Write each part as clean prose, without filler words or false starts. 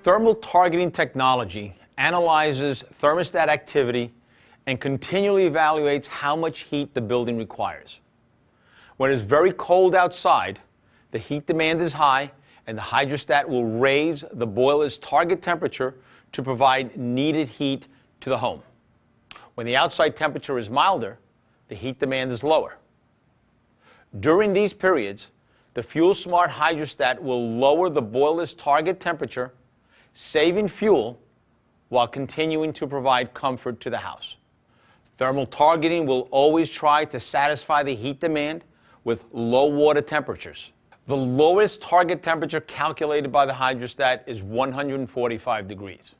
Thermal targeting technology analyzes thermostat activity and continually evaluates how much heat the building requires. When it's very cold outside, the heat demand is high, and the hydrostat will raise the boiler's target temperature to provide needed heat to the home. When the outside temperature is milder, the heat demand is lower. During these periods, the fuel-smart hydrostat will lower the boiler's target temperature, saving fuel while continuing to provide comfort to the house. Thermal targeting will always try to satisfy the heat demand with low water temperatures. The lowest target temperature calculated by the hydrostat is 145 degrees.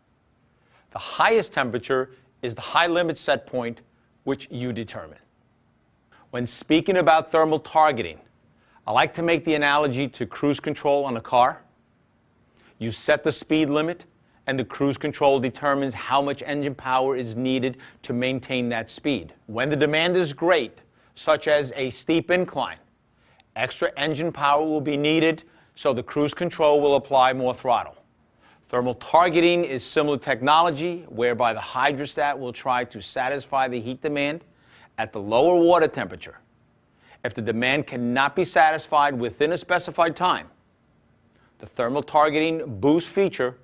The highest temperature is the high limit set point, which you determine. When speaking about thermal targeting, I like to make the analogy to cruise control on a car. You set the speed limit, and the cruise control determines how much engine power is needed to maintain that speed. When the demand is great, such as a steep incline, extra engine power will be needed, so the cruise control will apply more throttle. Thermal targeting is similar technology whereby the hydrostat will try to satisfy the heat demand at the lower water temperature. If the demand cannot be satisfied within a specified time, the thermal targeting boost feature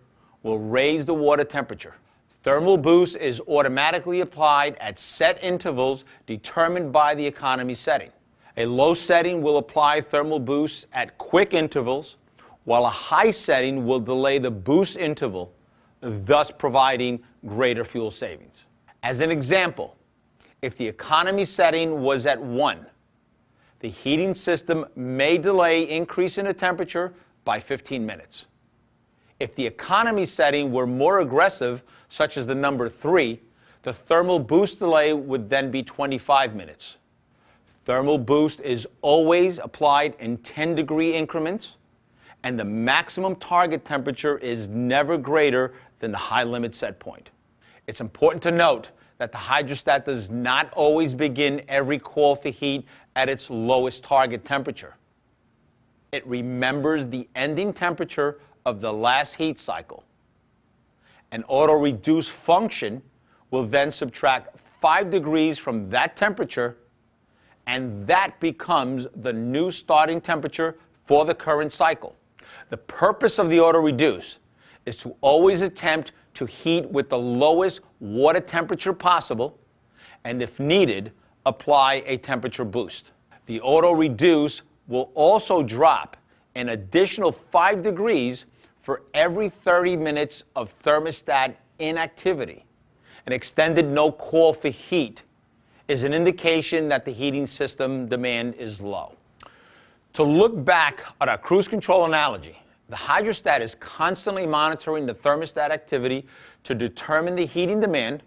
will raise the water temperature. Thermal boost is automatically applied at set intervals determined by the economy setting. A low setting will apply thermal boost at quick intervals, while a high setting will delay the boost interval, thus providing greater fuel savings. As an example, if the economy setting was at 1, the heating system may delay increase in the temperature by 15 minutes. If the economy setting were more aggressive, such as the number 3, the thermal boost delay would then be 25 minutes. Thermal boost is always applied in 10-degree increments, and the maximum target temperature is never greater than the high limit set point. It's important to note that the hydrostat does not always begin every call for heat at its lowest target temperature. It remembers the ending temperature of the last heat cycle. An auto-reduce function will then subtract 5 degrees from that temperature, and that becomes the new starting temperature for the current cycle. The purpose of the auto-reduce is to always attempt to heat with the lowest water temperature possible, and if needed, apply a temperature boost. The auto-reduce will also drop an additional 5 degrees for every 30 minutes of thermostat inactivity. An extended no call for heat is an indication that the heating system demand is low. To look back at our cruise control analogy, the hydrostat is constantly monitoring the thermostat activity to determine the heating demand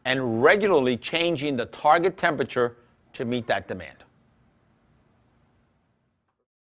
and regularly changing the target temperature to meet that demand.